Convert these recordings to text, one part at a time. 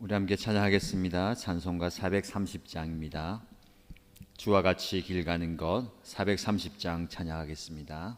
우리 함께 찬양하겠습니다. 찬송가 430장입니다. 주와 같이 길 가는 것 430장 찬양하겠습니다.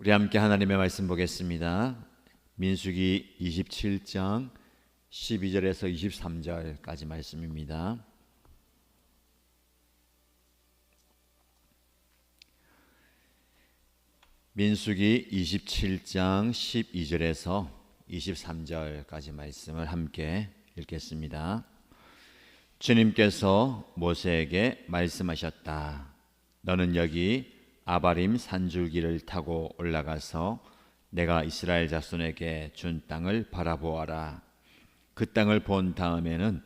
우리 함께 하나님의 말씀 보겠습니다. 민수기 27장 12절에서 23절까지 말씀입니다. 민수기 27장 12절에서 23절까지 말씀을 함께 읽겠습니다. 주님께서 모세에게 말씀하셨다. 너는 여기 아바림 산줄기를 타고 올라가서 내가 이스라엘 자손에게 준 땅을 바라보아라. 그 땅을 본 다음에는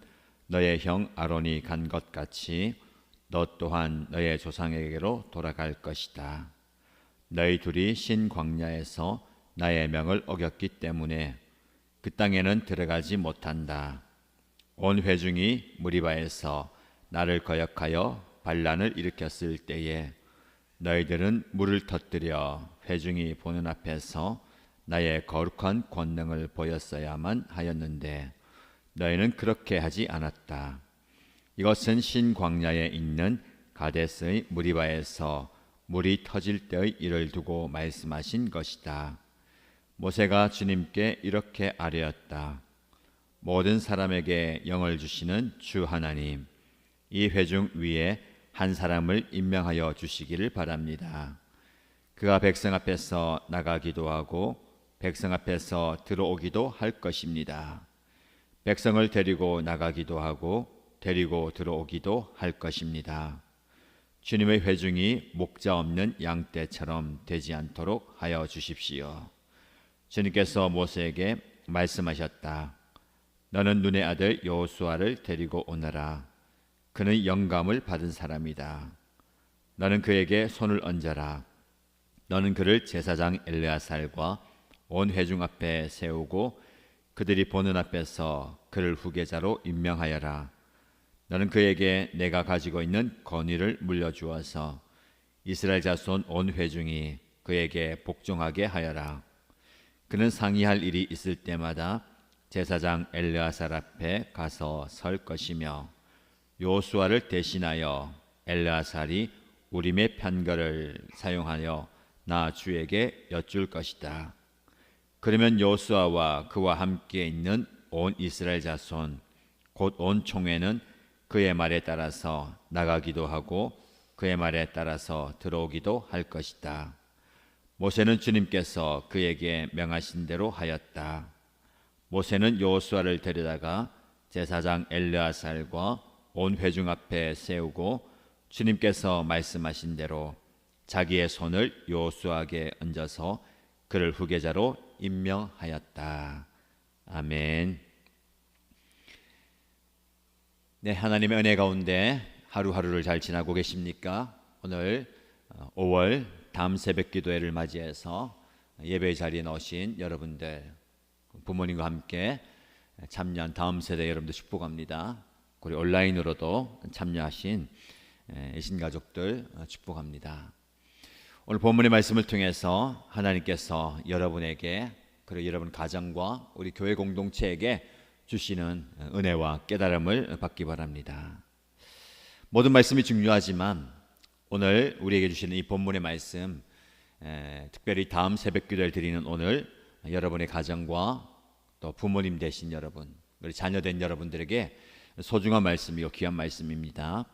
너의 형 아론이 간 것 같이 너 또한 너의 조상에게로 돌아갈 것이다. 너희 둘이 신 광야에서 나의 명을 어겼기 때문에 그 땅에는 들어가지 못한다. 온 회중이 무리바에서 나를 거역하여 반란을 일으켰을 때에 너희들은 물을 터뜨려 회중이 보는 앞에서 나의 거룩한 권능을 보였어야만 하였는데 너희는 그렇게 하지 않았다. 이것은 신 광야에 있는 가데스의 무리바에서 물이 터질 때의 일을 두고 말씀하신 것이다. 모세가 주님께 이렇게 아뢰었다. 모든 사람에게 영을 주시는 주 하나님, 이 회중 위에 한 사람을 임명하여 주시기를 바랍니다. 그가 백성 앞에서 나가기도 하고 백성 앞에서 들어오기도 할 것입니다. 백성을 데리고 나가기도 하고 데리고 들어오기도 할 것입니다. 주님의 회중이 목자 없는 양떼처럼 되지 않도록 하여 주십시오. 주님께서 모세에게 말씀하셨다. 너는 눈의 아들 여호수아를 데리고 오너라. 그는 영감을 받은 사람이다. 너는 그에게 손을 얹어라. 너는 그를 제사장 엘르아살과 온 회중 앞에 세우고 그들이 보는 앞에서 그를 후계자로 임명하여라. 너는 그에게 내가 가지고 있는 권위를 물려주어서 이스라엘 자손 온 회중이 그에게 복종하게 하여라. 그는 상의할 일이 있을 때마다 제사장 엘르아살 앞에 가서 설 것이며 여호수아를 대신하여 엘르아살이 우림의 편거를 사용하여 나 주에게 여쭐 것이다. 그러면 여호수아와 그와 함께 있는 온 이스라엘 자손 곧 온 총회는 그의 말에 따라서 나가기도 하고 그의 말에 따라서 들어오기도 할 것이다. 모세는 주님께서 그에게 명하신 대로 하였다. 모세는 여호수아를 데려다가 제사장 엘르아살과 온 회중 앞에 세우고 주님께서 말씀하신 대로 자기의 손을 여호수아에게 얹어서 그를 후계자로 임명하였다. 아멘. 네, 하나님의 은혜 가운데 하루하루를 잘 지나고 계십니까? 오늘 5월 다음 새벽 기도회를 맞이해서 예배 자리에 나오신 여러분들, 부모님과 함께 참여한 다음 세대 여러분들 축복합니다. 그리고 온라인으로도 참여하신 애신가족들 축복합니다. 오늘 본문의 말씀을 통해서 하나님께서 여러분에게 그리고 여러분 가정과 우리 교회 공동체에게 주시는 은혜와 깨달음을 받기 바랍니다. 모든 말씀이 중요하지만 오늘 우리에게 주시는 이 본문의 말씀, 특별히 다음 새벽 기도를 드리는 오늘 여러분의 가정과 또 부모님 되신 여러분, 우리 자녀된 여러분들에게 소중한 말씀이고 귀한 말씀입니다.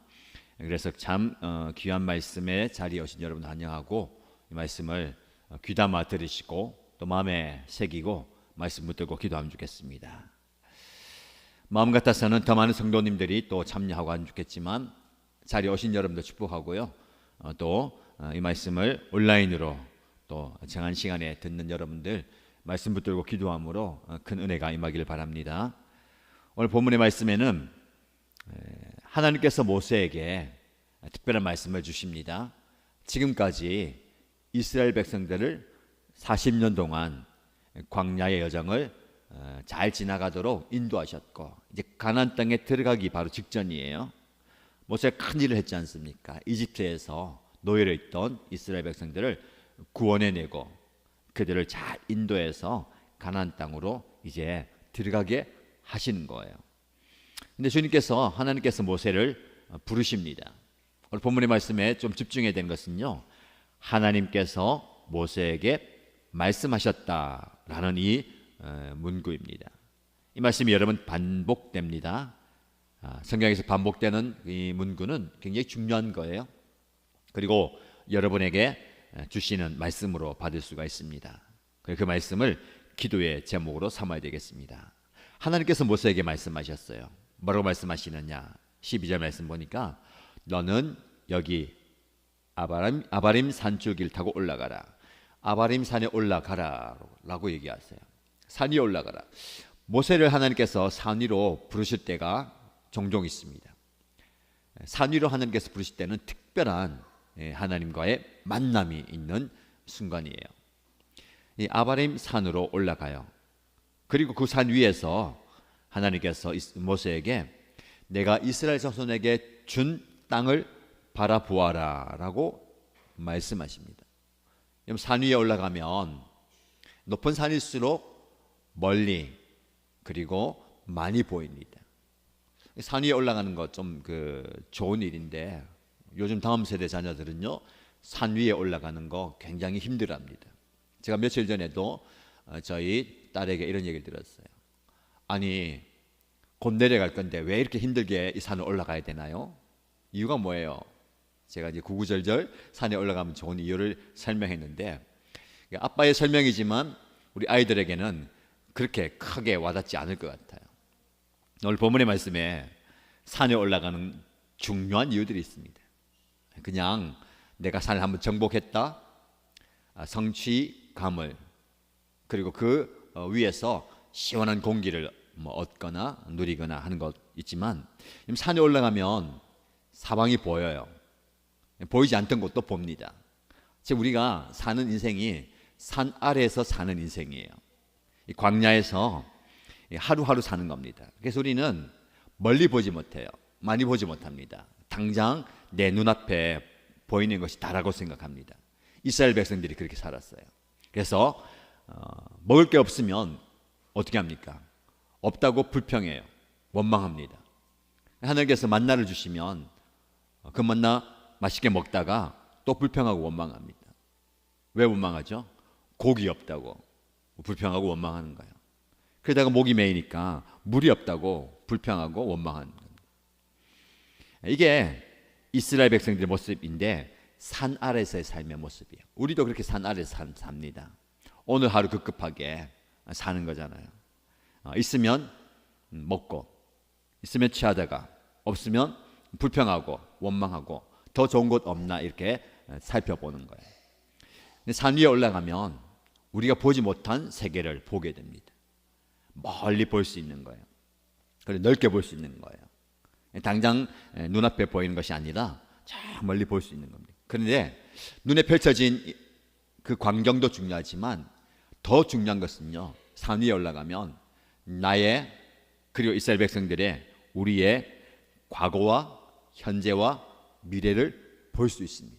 그래서 참 귀한 말씀에 자리에 오신 여러분 환영하고 이 말씀을 귀담아 들으시고 또 마음에 새기고 말씀 붙들고 기도하면 좋겠습니다. 마음 같아서는 더 많은 성도님들이 또 참여하고 하면 좋겠지만 자리에 오신 여러분도 축복하고요. 또 이 말씀을 온라인으로 또 정한 시간에 듣는 여러분들 말씀 붙들고 기도함으로 큰 은혜가 임하기를 바랍니다. 오늘 본문의 말씀에는 하나님께서 모세에게 특별한 말씀을 주십니다. 지금까지 이스라엘 백성들을 40년 동안 광야의 여정을 잘 지나가도록 인도하셨고 이제 가나안 땅에 들어가기 바로 직전이에요. 모세가 큰 일을 했지 않습니까? 이집트에서 노예로 있던 이스라엘 백성들을 구원해내고 그들을 잘 인도해서 가나안 땅으로 이제 들어가게 하시는 거예요. 근데 주님께서 하나님께서 모세를 부르십니다. 오늘 본문의 말씀에 좀 집중해야 되는 것은요, 하나님께서 모세에게 말씀하셨다라는 이 문구입니다. 이 말씀이 여러 번 반복됩니다. 성경에서 반복되는 이 문구는 굉장히 중요한 거예요. 그리고 여러분에게 주시는 말씀으로 받을 수가 있습니다. 그 말씀을 기도의 제목으로 삼아야 되겠습니다. 하나님께서 모세에게 말씀하셨어요. 뭐라고 말씀하시느냐? 12절 말씀 보니까 너는 여기 아바림 산줄기를 타고 올라가라. 아바림 산에 올라가라 라고 얘기하세요. 산 위에 올라가라. 모세를 하나님께서 산 위로 부르실 때가 종종 있습니다. 산 위로 하나님께서 부르실 때는 특별한 하나님과의 만남이 있는 순간이에요. 이 아바림 산으로 올라가요. 그리고 그 산 위에서 하나님께서 모세에게 내가 이스라엘 자손에게 준 땅을 바라보아라 라고 말씀하십니다. 산 위에 올라가면 높은 산일수록 멀리 그리고 많이 보입니다. 산 위에 올라가는 거 좀 좋은 일인데 요즘 다음 세대 자녀들은요 산 위에 올라가는 거 굉장히 힘들어합니다. 제가 며칠 전에도 저희 딸에게 이런 얘기를 들었어요. 아니 곧 내려갈 건데 왜 이렇게 힘들게 이 산을 올라가야 되나요? 이유가 뭐예요? 제가 이제 구구절절 산에 올라가면 좋은 이유를 설명했는데 아빠의 설명이지만 우리 아이들에게는 그렇게 크게 와닿지 않을 것 같아요. 오늘 본문의 말씀에 산에 올라가는 중요한 이유들이 있습니다. 그냥 내가 산을 한번 정복했다, 성취감을 그리고 그 위에서 시원한 공기를 얻거나 누리거나 하는 것 있지만, 산에 올라가면 사방이 보여요. 보이지 않던 곳도 봅니다. 즉 우리가 사는 인생이 산 아래에서 사는 인생이에요. 이 광야에서 하루하루 사는 겁니다. 그래서 우리는 멀리 보지 못해요. 많이 보지 못합니다. 당장 내 눈앞에 보이는 것이 다라고 생각합니다. 이스라엘 백성들이 그렇게 살았어요. 그래서 먹을 게 없으면 어떻게 합니까? 없다고 불평해요. 원망합니다. 하나님께서 만나를 주시면 그 만나 맛있게 먹다가 또 불평하고 원망합니다. 왜 원망하죠? 고기 없다고 불평하고 원망하는 거예요. 그러다가 목이 메이니까 물이 없다고 불평하고 원망하는 겁니다. 이게 이스라엘 백성들의 모습인데 산 아래에서의 삶의 모습이에요. 우리도 그렇게 산 아래에서 삽니다. 오늘 하루 급급하게 사는 거잖아요. 있으면 먹고, 있으면 취하다가, 없으면 불평하고 원망하고 더 좋은 곳 없나 이렇게 살펴보는 거예요. 근데 산 위에 올라가면 우리가 보지 못한 세계를 보게 됩니다. 멀리 볼 수 있는 거예요. 그리고 넓게 볼 수 있는 거예요. 당장 눈앞에 보이는 것이 아니라 저 멀리 볼 수 있는 겁니다. 그런데 눈에 펼쳐진 그 광경도 중요하지만 더 중요한 것은요, 산 위에 올라가면 나의, 그리고 이스라엘 백성들의, 우리의 과거와 현재와 미래를 볼 수 있습니다.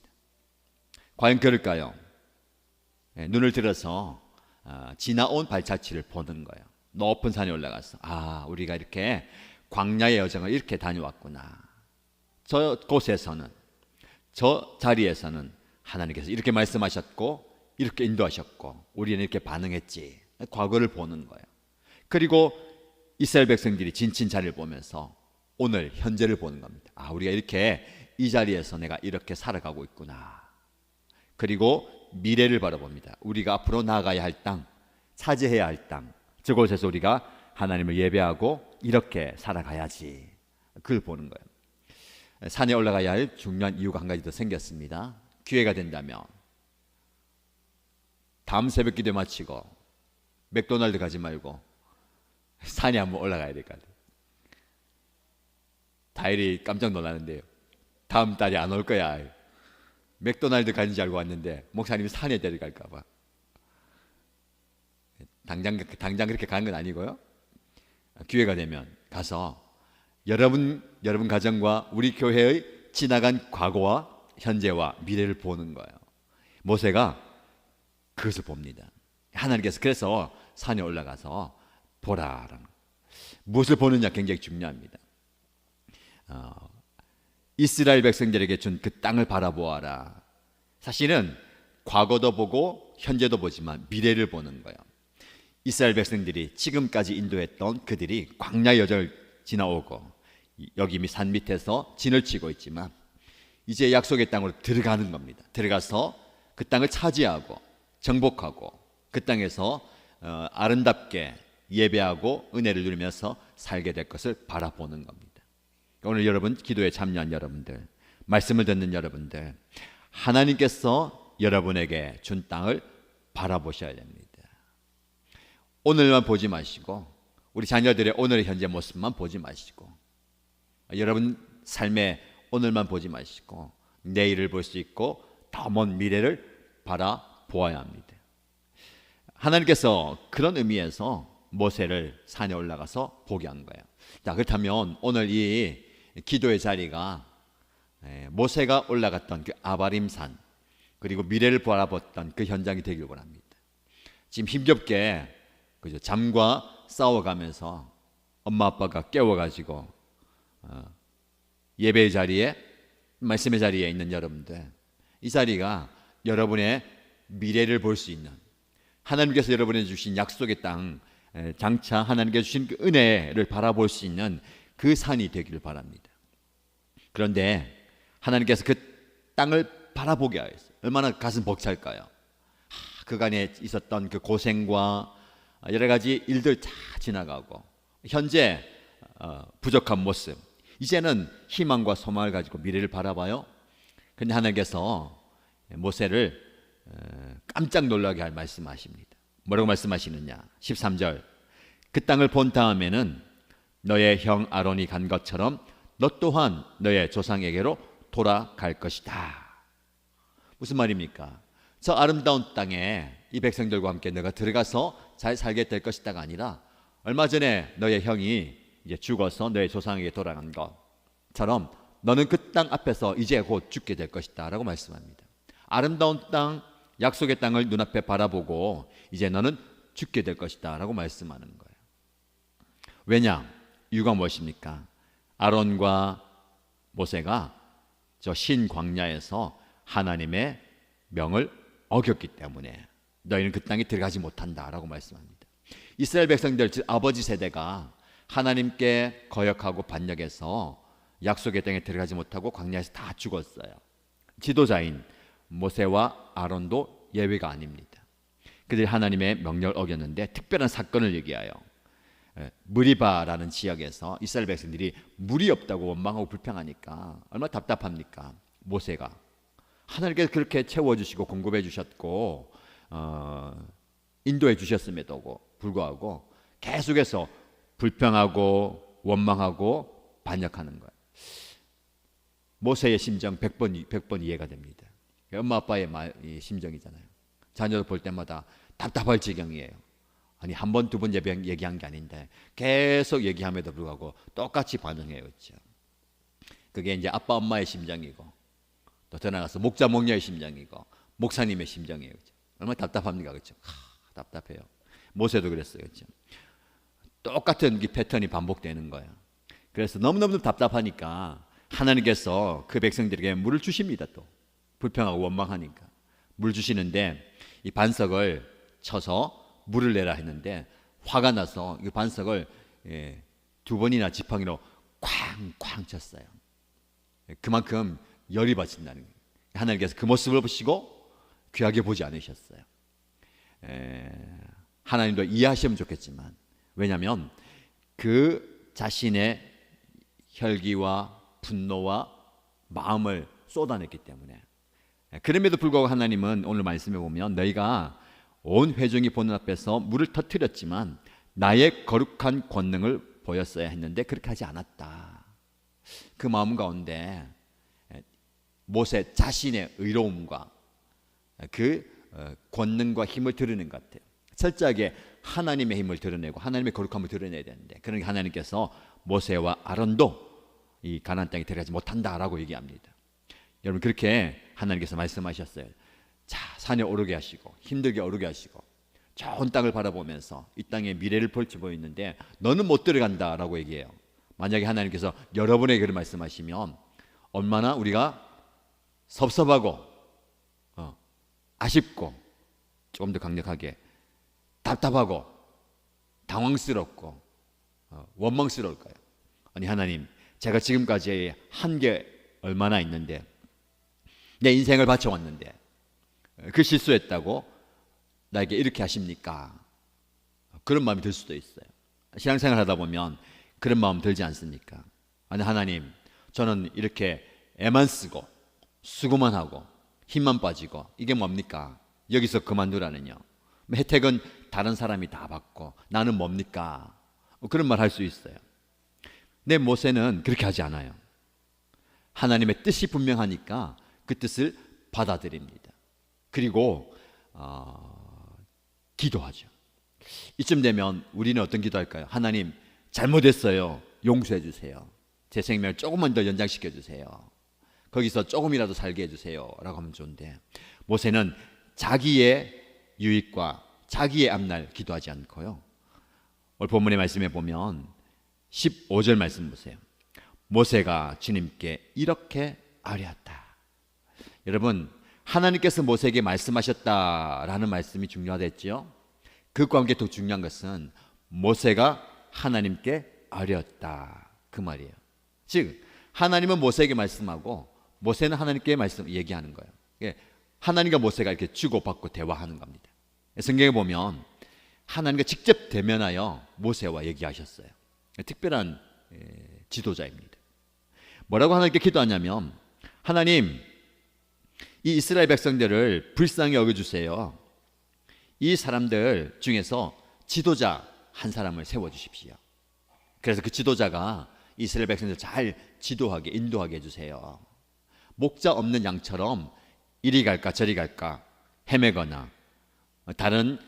과연 그럴까요? 눈을 들어서 지나온 발자취를 보는 거예요. 높은 산에 올라가서 우리가 이렇게 광야의 여정을 이렇게 다녀왔구나. 저 곳에서는, 저 자리에서는 하나님께서 이렇게 말씀하셨고 이렇게 인도하셨고 우리는 이렇게 반응했지. 과거를 보는 거예요. 그리고 이스라엘 백성들이 지친 자리를 보면서 오늘 현재를 보는 겁니다. 우리가 이렇게 이 자리에서 내가 이렇게 살아가고 있구나. 그리고 미래를 바라봅니다. 우리가 앞으로 나아가야 할 땅, 차지해야 할 땅, 저곳에서 우리가 하나님을 예배하고 이렇게 살아가야지. 그걸 보는 거예요. 산에 올라가야 할 중요한 이유가 한 가지 더 생겼습니다. 기회가 된다면 다음 새벽 기도 마치고 맥도날드 가지 말고 산에 한번 올라가야 될 것 같아요. 다일이 깜짝 놀라는데요. 다음 달에 안 올 거야. 맥도날드 가는 줄 알고 왔는데 목사님이 산에 데려갈까 봐. 당장 그렇게 가는 건 아니고요. 기회가 되면 가서 여러분 가정과 우리 교회의 지나간 과거와 현재와 미래를 보는 거예요. 모세가 그것을 봅니다. 하나님께서 그래서 산에 올라가서 보라라는, 무엇을 보느냐 굉장히 중요합니다. 이스라엘 백성들에게 준 그 땅을 바라보아라. 사실은 과거도 보고 현재도 보지만 미래를 보는 거예요. 이스라엘 백성들이 지금까지 인도했던 그들이 광야 여정을 지나오고 여기 이미 산 밑에서 진을 치고 있지만 이제 약속의 땅으로 들어가는 겁니다. 들어가서 그 땅을 차지하고 정복하고 그 땅에서 아름답게 예배하고 은혜를 누리면서 살게 될 것을 바라보는 겁니다. 오늘 여러분, 기도에 참여한 여러분들, 말씀을 듣는 여러분들, 하나님께서 여러분에게 준 땅을 바라보셔야 됩니다. 오늘만 보지 마시고 우리 자녀들의 오늘의 현재 모습만 보지 마시고 여러분 삶의 오늘만 보지 마시고 내일을 볼 수 있고 더 먼 미래를 바라보아야 합니다. 하나님께서 그런 의미에서 모세를 산에 올라가서 보게 한 거예요. 자, 그렇다면 오늘 이 기도의 자리가 모세가 올라갔던 그 아바림산 그리고 미래를 바라봤던 그 현장이 되길 원합니다. 지금 힘겹게 잠과 싸워가면서 엄마 아빠가 깨워가지고 예배의 자리에, 말씀의 자리에 있는 여러분들, 이 자리가 여러분의 미래를 볼 수 있는, 하나님께서 여러분에게 주신 약속의 땅, 장차 하나님께서 주신 그 은혜를 바라볼 수 있는 그 산이 되기를 바랍니다. 그런데 하나님께서 그 땅을 바라보게 하였어요. 얼마나 가슴 벅찰까요? 그간에 있었던 그 고생과 여러 가지 일들 다 지나가고 현재 부족한 모습, 이제는 희망과 소망을 가지고 미래를 바라봐요. 그런데 하나님께서 모세를 깜짝 놀라게 할 말씀하십니다. 뭐라고 말씀하시느냐? 13절. 그 땅을 본 다음에는 너의 형 아론이 간 것처럼 너 또한 너의 조상에게로 돌아갈 것이다. 무슨 말입니까? 저 아름다운 땅에 이 백성들과 함께 너가 들어가서 잘 살게 될 것이다가 아니라 얼마 전에 너의 형이 이제 죽어서 너의 조상에게 돌아간 것처럼 너는 그 땅 앞에서 이제 곧 죽게 될 것이다 라고 말씀합니다. 아름다운 땅, 약속의 땅을 눈앞에 바라보고 이제 너는 죽게 될 것이다 라고 말씀하는 거예요. 왜냐? 이유가 무엇입니까? 아론과 모세가 저 신광야에서 하나님의 명을 어겼기 때문에 너희는 그 땅에 들어가지 못한다라고 말씀합니다. 이스라엘 백성들, 즉 아버지 세대가 하나님께 거역하고 반역해서 약속의 땅에 들어가지 못하고 광야에서 다 죽었어요. 지도자인 모세와 아론도 예외가 아닙니다. 그들이 하나님의 명령을 어겼는데 특별한 사건을 얘기하여 무리바라는 지역에서 이스라엘 백성들이 물이 없다고 원망하고 불평하니까 얼마나 답답합니까? 모세가 하나님께서 그렇게 채워주시고 공급해 주셨고 인도해 주셨음에도 불구하고 계속해서 불평하고 원망하고 반역하는 거예요. 모세의 심정 100번 이해가 됩니다. 엄마 아빠의 심정이잖아요. 자녀를 볼 때마다 답답할 지경이에요. 아니 한 번, 두 번 얘기한 게 아닌데 계속 얘기함에도 불구하고 똑같이 반응해요. 그렇죠? 그게 이제 아빠 엄마의 심정이고 또 더 나가서 목자 목녀의 심정이고 목사님의 심정이에요. 그렇죠? 얼마나 답답합니까? 그렇죠? 답답해요. 모세도 그랬어요. 그렇죠? 똑같은 이 패턴이 반복되는 거예요. 그래서 너무너무 답답하니까 하나님께서 그 백성들에게 물을 주십니다. 또 불평하고 원망하니까 물 주시는데 이 반석을 쳐서 물을 내라 했는데 화가 나서 이 반석을 두 번이나 지팡이로 쾅쾅 쳤어요. 그만큼 열이 받친다는 거예요. 하나님께서 그 모습을 보시고 귀하게 보지 않으셨어요. 하나님도 이해하시면 좋겠지만 왜냐하면 그 자신의 혈기와 분노와 마음을 쏟아냈기 때문에. 그럼에도 불구하고 하나님은 오늘 말씀해 보면 너희가 온 회중이 보는 앞에서 물을 터뜨렸지만 나의 거룩한 권능을 보였어야 했는데 그렇게 하지 않았다. 그 마음 가운데 모세 자신의 의로움과 그 권능과 힘을 드러낸 것 같아요. 철저하게 하나님의 힘을 드러내고 하나님의 거룩함을 드러내야 되는데 그러니까 하나님께서 모세와 아론도 이 가나안 땅에 들어가지 못한다라고 얘기합니다. 여러분 그렇게 하나님께서 말씀하셨어요. 자, 산에 오르게 하시고 힘들게 오르게 하시고 좋은 땅을 바라보면서 이 땅의 미래를 펼쳐 있는데 너는 못 들어간다라고 얘기해요. 만약에 하나님께서 여러분에게 그런 말씀하시면 얼마나 우리가 섭섭하고 아쉽고 조금 더 강력하게 답답하고 당황스럽고 원망스러울까요? 아니 하나님 제가 지금까지 한 게 얼마나 있는데 내 인생을 바쳐왔는데 그 실수했다고 나에게 이렇게 하십니까? 그런 마음이 들 수도 있어요. 신앙생활 하다 보면 그런 마음 들지 않습니까? 아니 하나님 저는 이렇게 애만 쓰고 수고만 하고 힘만 빠지고 이게 뭡니까? 여기서 그만두라는요. 혜택은 다른 사람이 다 받고 나는 뭡니까? 그런 말 할 수 있어요. 내 모세는 그렇게 하지 않아요. 하나님의 뜻이 분명하니까 그 뜻을 받아들입니다. 그리고 기도하죠. 이쯤 되면 우리는 어떤 기도할까요? 하나님 잘못했어요. 용서해 주세요. 제 생명을 조금만 더 연장시켜 주세요. 거기서 조금이라도 살게 해주세요 라고 하면 좋은데 모세는 자기의 유익과 자기의 앞날 기도하지 않고요. 오늘 본문의 말씀에 보면 15절 말씀 보세요. 모세가 주님께 이렇게 아뢰었다. 여러분 하나님께서 모세에게 말씀하셨다라는 말씀이 중요하겠죠. 그것과 함께 더 중요한 것은 모세가 하나님께 아뢰었다 그 말이에요. 즉 하나님은 모세에게 말씀하고 모세는 하나님께 얘기하는 거예요. 하나님과 모세가 이렇게 주고받고 대화하는 겁니다. 성경에 보면 하나님과 직접 대면하여 모세와 얘기하셨어요. 특별한 지도자입니다. 뭐라고 하나님께 기도하냐면 하나님 이 이스라엘 백성들을 불쌍히 여겨주세요. 이 사람들 중에서 지도자 한 사람을 세워주십시오. 그래서 그 지도자가 이스라엘 백성들 잘 지도하게 인도하게 해주세요. 목자 없는 양처럼 이리 갈까 저리 갈까 헤매거나 다른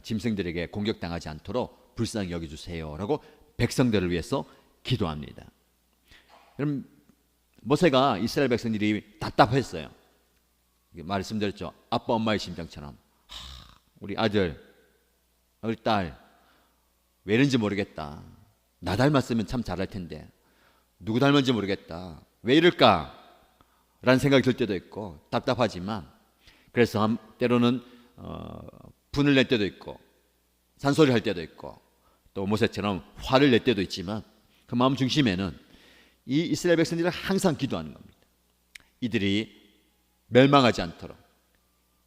짐승들에게 공격당하지 않도록 불쌍히 여겨주세요 라고 백성들을 위해서 기도합니다. 그럼 모세가 이스라엘 백성들이 답답했어요. 말씀드렸죠. 아빠 엄마의 심정처럼 우리 아들 우리 딸 왜 이런지 모르겠다. 나 닮았으면 참 잘할 텐데 누구 닮은지 모르겠다. 왜 이럴까? 라는 생각이 들 때도 있고 답답하지만 그래서 때로는 분을 낼 때도 있고 산소리 할 때도 있고 또 모세처럼 화를 낼 때도 있지만 그 마음 중심에는 이 이스라엘 백성들을 항상 기도하는 겁니다. 이들이 멸망하지 않도록,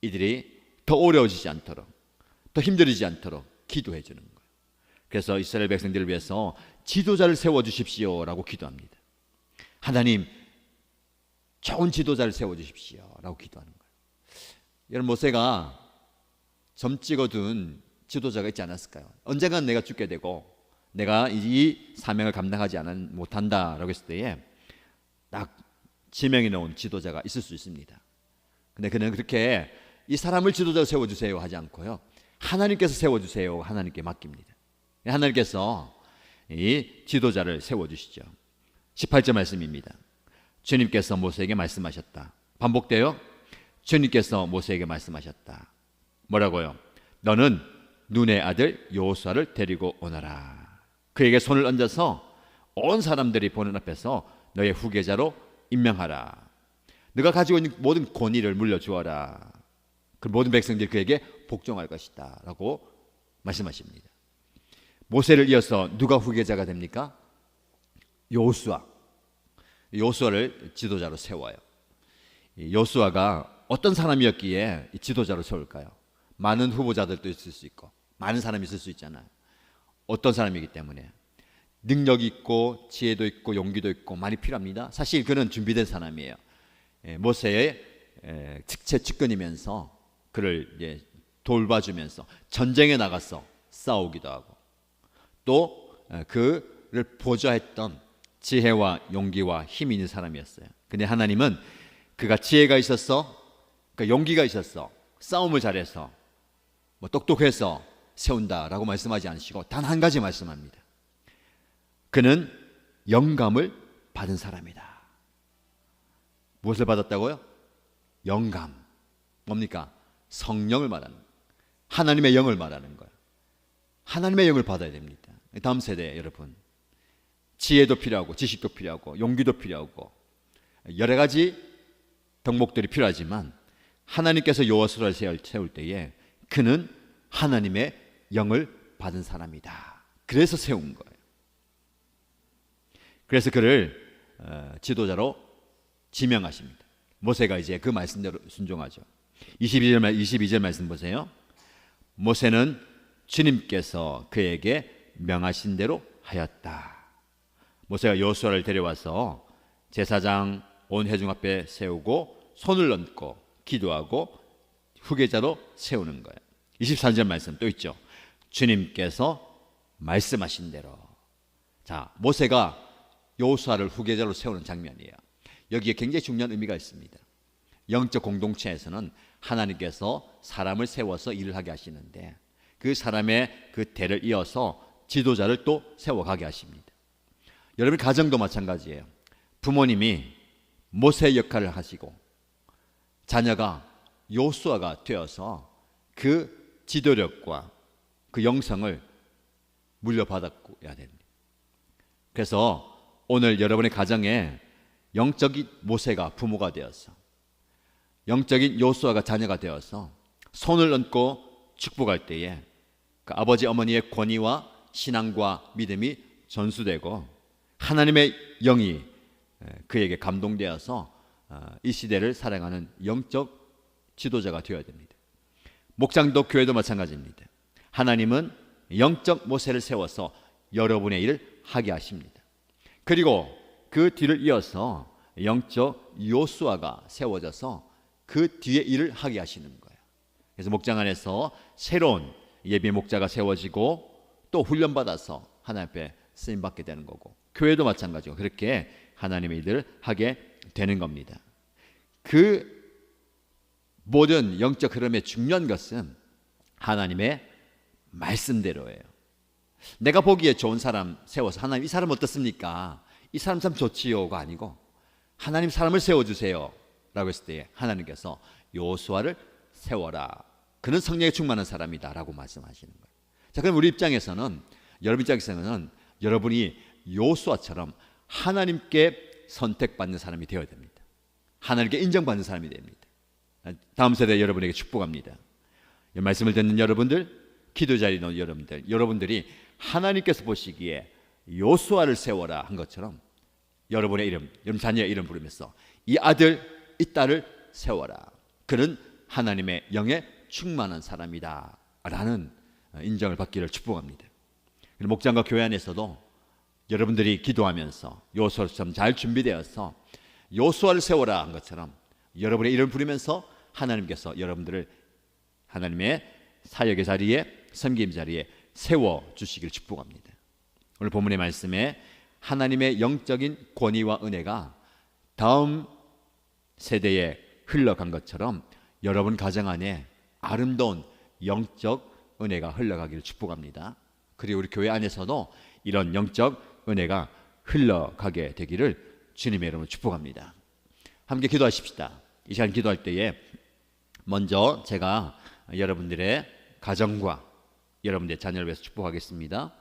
이들이 더 어려워지지 않도록, 더 힘들어지지 않도록 기도해 주는 거예요. 그래서 이스라엘 백성들을 위해서 지도자를 세워주십시오 라고 기도합니다. 하나님 좋은 지도자를 세워주십시오 라고 기도하는 거예요. 여러분 모세가 점 찍어둔 지도자가 있지 않았을까요? 언젠간 내가 죽게 되고 내가 이 사명을 감당하지 못한다라고 했을 때에 딱 지명해 놓은 지도자가 있을 수 있습니다. 근데 그는 그렇게 이 사람을 지도자로 세워주세요 하지 않고요, 하나님께서 세워주세요 하나님께 맡깁니다. 하나님께서 이 지도자를 세워주시죠. 18절 말씀입니다. 주님께서 모세에게 말씀하셨다. 반복돼요. 주님께서 모세에게 말씀하셨다. 뭐라고요? 너는 눈의 아들 여호수아를 데리고 오너라. 그에게 손을 얹어서 온 사람들이 보는 앞에서 너의 후계자로 임명하라. 네가 가지고 있는 모든 권위를 물려주어라. 그 모든 백성들이 그에게 복종할 것이다 라고 말씀하십니다. 모세를 이어서 누가 후계자가 됩니까? 여호수아를 지도자로 세워요. 여호수아가 어떤 사람이었기에 지도자로 세울까요? 많은 후보자들도 있을 수 있고 많은 사람이 있을 수 있잖아요. 어떤 사람이기 때문에 능력이 있고 지혜도 있고 용기도 있고 많이 필요합니다. 사실 그는 준비된 사람이에요. 모세의 직체 측근이면서 그를 돌봐주면서 전쟁에 나가서 싸우기도 하고 또 그를 보좌했던 지혜와 용기와 힘이 있는 사람이었어요. 근데 하나님은 그가 지혜가 있었어, 그러니까 용기가 있었어, 싸움을 잘해서 똑똑해서 세운다라고 말씀하지 않으시고 단 한 가지 말씀합니다. 그는 영감을 받은 사람이다. 무엇을 받았다고요? 영감. 뭡니까? 성령을 말하는 거예요. 하나님의 영을 말하는 거예요. 하나님의 영을 받아야 됩니다. 다음 세대 여러분, 지혜도 필요하고 지식도 필요하고 용기도 필요하고 여러 가지 덕목들이 필요하지만 하나님께서 여호수아를 세울 때에 그는 하나님의 영을 받은 사람이다. 그래서 세운 거예요. 그래서 그를 지도자로 지명하십니다. 모세가 이제 그 말씀대로 순종하죠. 22절 말씀 보세요. 모세는 주님께서 그에게 명하신 대로 하였다. 모세가 여호수아를 데려와서 제사장 온 회중 앞에 세우고 손을 얹고 기도하고 후계자로 세우는 거예요. 23절 말씀 또 있죠. 주님께서 말씀하신 대로. 자, 모세가 여호수아를 후계자로 세우는 장면이에요. 여기에 굉장히 중요한 의미가 있습니다. 영적 공동체에서는 하나님께서 사람을 세워서 일을 하게 하시는데 그 사람의 그 대를 이어서 지도자를 또 세워가게 하십니다. 여러분 가정도 마찬가지예요. 부모님이 모세의 역할을 하시고 자녀가 여호수아가 되어서 그 지도력과 그 영성을 물려받아야 됩니다. 그래서 오늘 여러분의 가정에 영적인 모세가 부모가 되어서 영적인 여호수아가 자녀가 되어서 손을 얹고 축복할 때에 그 아버지 어머니의 권위와 신앙과 믿음이 전수되고 하나님의 영이 그에게 감동되어서 이 시대를 살아가는 영적 지도자가 되어야 됩니다. 목장도 교회도 마찬가지입니다. 하나님은 영적 모세를 세워서 여러분의 일을 하게 하십니다. 그리고 그 뒤를 이어서 영적 여호수아가 세워져서 그 뒤에 일을 하게 하시는 거예요. 그래서 목장 안에서 새로운 예비 목자가 세워지고 또 훈련받아서 하나님 앞에 쓰임받게 되는 거고, 교회도 마찬가지고 그렇게 하나님의 일을 하게 되는 겁니다. 그 모든 영적 흐름의 중요한 것은 하나님의 말씀대로예요. 내가 보기에 좋은 사람 세워서 하나님 이 사람 어떻습니까? 이 사람 참 좋지요가 아니고 하나님 사람을 세워주세요 라고 했을 때 하나님께서 여호수아를 세워라, 그는 성령에 충만한 사람이다 라고 말씀하시는 거예요. 자, 그럼 우리 입장에서는, 여러분 입장에서는 여러분이 여호수아처럼 하나님께 선택받는 사람이 되어야 됩니다. 하나님께 인정받는 사람이 됩니다. 다음 세대 여러분에게 축복합니다. 이 말씀을 듣는 여러분들, 기도 자리에 있는 여러분들이 하나님께서 보시기에 여호수아를 세워라 한 것처럼 여러분의 이름, 여러분 자녀의 이름 부르면서 이 아들, 이 딸을 세워라, 그는 하나님의 영에 충만한 사람이다 라는 인정을 받기를 축복합니다. 목장과 교회 안에서도 여러분들이 기도하면서 여호수아처럼 잘 준비되어서 여호수아를 세워라 한 것처럼 여러분의 이름을 부르면서 하나님께서 여러분들을 하나님의 사역의 자리에, 섬김 자리에 세워주시기를 축복합니다. 오늘 본문의 말씀에 하나님의 영적인 권위와 은혜가 다음 세대에 흘러간 것처럼 여러분 가정 안에 아름다운 영적 은혜가 흘러가기를 축복합니다. 그리고 우리 교회 안에서도 이런 영적 은혜가 흘러가게 되기를 주님의 이름으로 축복합니다. 함께 기도하십시다. 이 시간 기도할 때에 먼저 제가 여러분들의 가정과 여러분들의 자녀를 위해서 축복하겠습니다.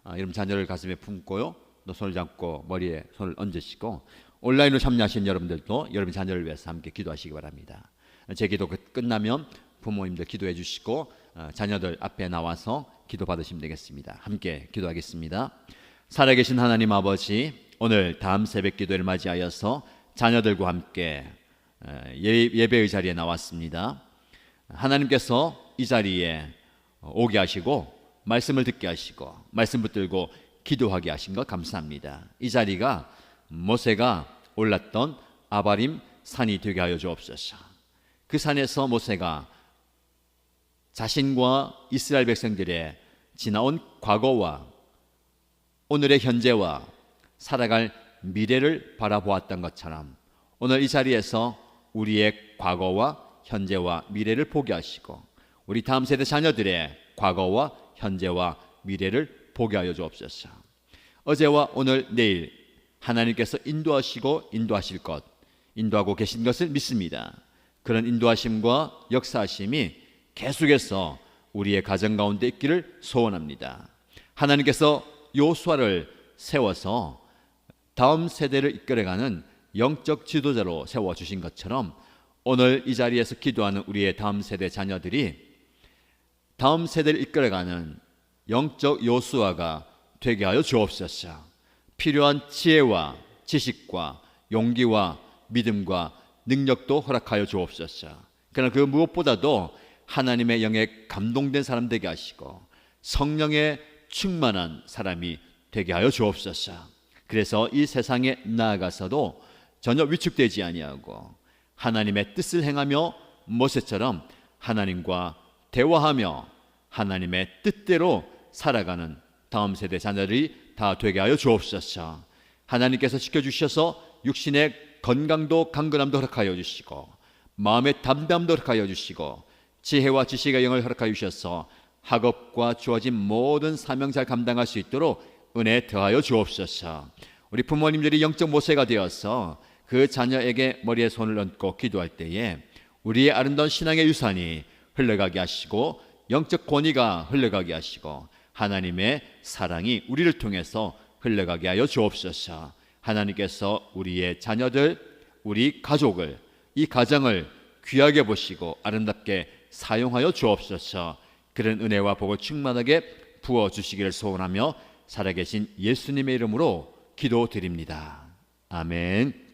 여러분 자녀를 가슴에 품고요, 또 손을 잡고 머리에 손을 얹으시고 온라인으로 참여하신 여러분들도 여러분 자녀를 위해서 함께 기도하시기 바랍니다. 제 기도 끝나면 부모님들 기도해 주시고 자녀들 앞에 나와서 기도 받으시면 되겠습니다. 함께 기도하겠습니다. 살아계신 하나님 아버지, 오늘 다음 새벽 기도를 맞이하여서 자녀들과 함께 예배의 자리에 나왔습니다. 하나님께서 이 자리에 오게 하시고 말씀을 듣게 하시고 말씀 붙들고 기도하게 하신 것 감사합니다. 이 자리가 모세가 올랐던 아바림 산이 되게 하여 주옵소서. 그 산에서 모세가 자신과 이스라엘 백성들의 지나온 과거와 오늘의 현재와 살아갈 미래를 바라보았던 것처럼 오늘 이 자리에서 우리의 과거와 현재와 미래를 보게 하시고 우리 다음 세대 자녀들의 과거와 현재와 미래를 보게 하여 주옵소서. 어제와 오늘 내일 하나님께서 인도하시고 인도하실 것, 인도하고 계신 것을 믿습니다. 그런 인도하심과 역사하심이 계속해서 우리의 가정 가운데 있기를 소원합니다. 하나님께서 여호수아를 세워서 다음 세대를 이끌어가는 영적 지도자로 세워주신 것처럼 오늘 이 자리에서 기도하는 우리의 다음 세대 자녀들이 다음 세대를 이끌어가는 영적 여호수아가 되게 하여 주옵소서. 필요한 지혜와 지식과 용기와 믿음과 능력도 허락하여 주옵소서. 그러나 그 무엇보다도 하나님의 영에 감동된 사람 되게 하시고 성령에 충만한 사람이 되게 하여 주옵소서. 그래서 이 세상에 나아가서도 전혀 위축되지 아니하고 하나님의 뜻을 행하며 모세처럼 하나님과 대화하며 하나님의 뜻대로 살아가는 다음 세대 자녀들이 다 되게 하여 주옵소서. 하나님께서 지켜주셔서 육신의 건강도 강건함도 허락하여 주시고 마음의 담대함도 허락하여 주시고 지혜와 지식의 영을 허락하여 주셔서 학업과 주어진 모든 사명 잘 감당할 수 있도록 은혜 더하여 주옵소서. 우리 부모님들이 영적 모세가 되어서 그 자녀에게 머리에 손을 얹고 기도할 때에 우리의 아름다운 신앙의 유산이 흘러가게 하시고 영적 권위가 흘러가게 하시고 하나님의 사랑이 우리를 통해서 흘러가게 하여 주옵소서. 하나님께서 우리의 자녀들, 우리 가족을, 이 가정을 귀하게 보시고 아름답게 사용하여 주옵소서. 그런 은혜와 복을 충만하게 부어주시기를 소원하며 살아계신 예수님의 이름으로 기도드립니다. 아멘.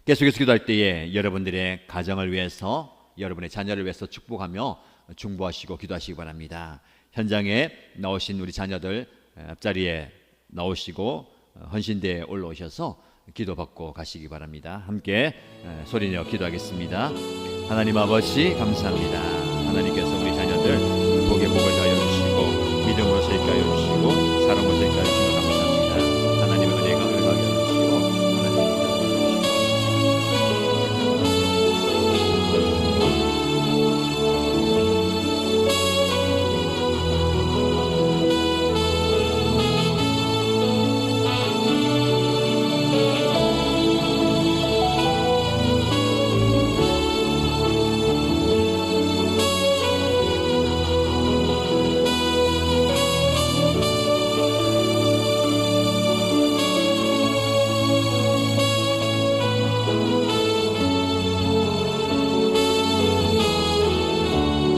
계속해서 기도할 때에 여러분들의 가정을 위해서, 여러분의 자녀를 위해서 축복하며 중보하시고 기도하시기 바랍니다. 현장에 나오신 우리 자녀들 앞자리에 나오시고 헌신대에 올라오셔서 기도받고 가시기 바랍니다. 함께 소리내어 기도하겠습니다. 하나님 아버지 감사합니다. 하나님께서 우리 자녀들 복에 복을 더하여 주시고 믿음으로서 이끌어 주시고 사랑으로서 이끌어 주시고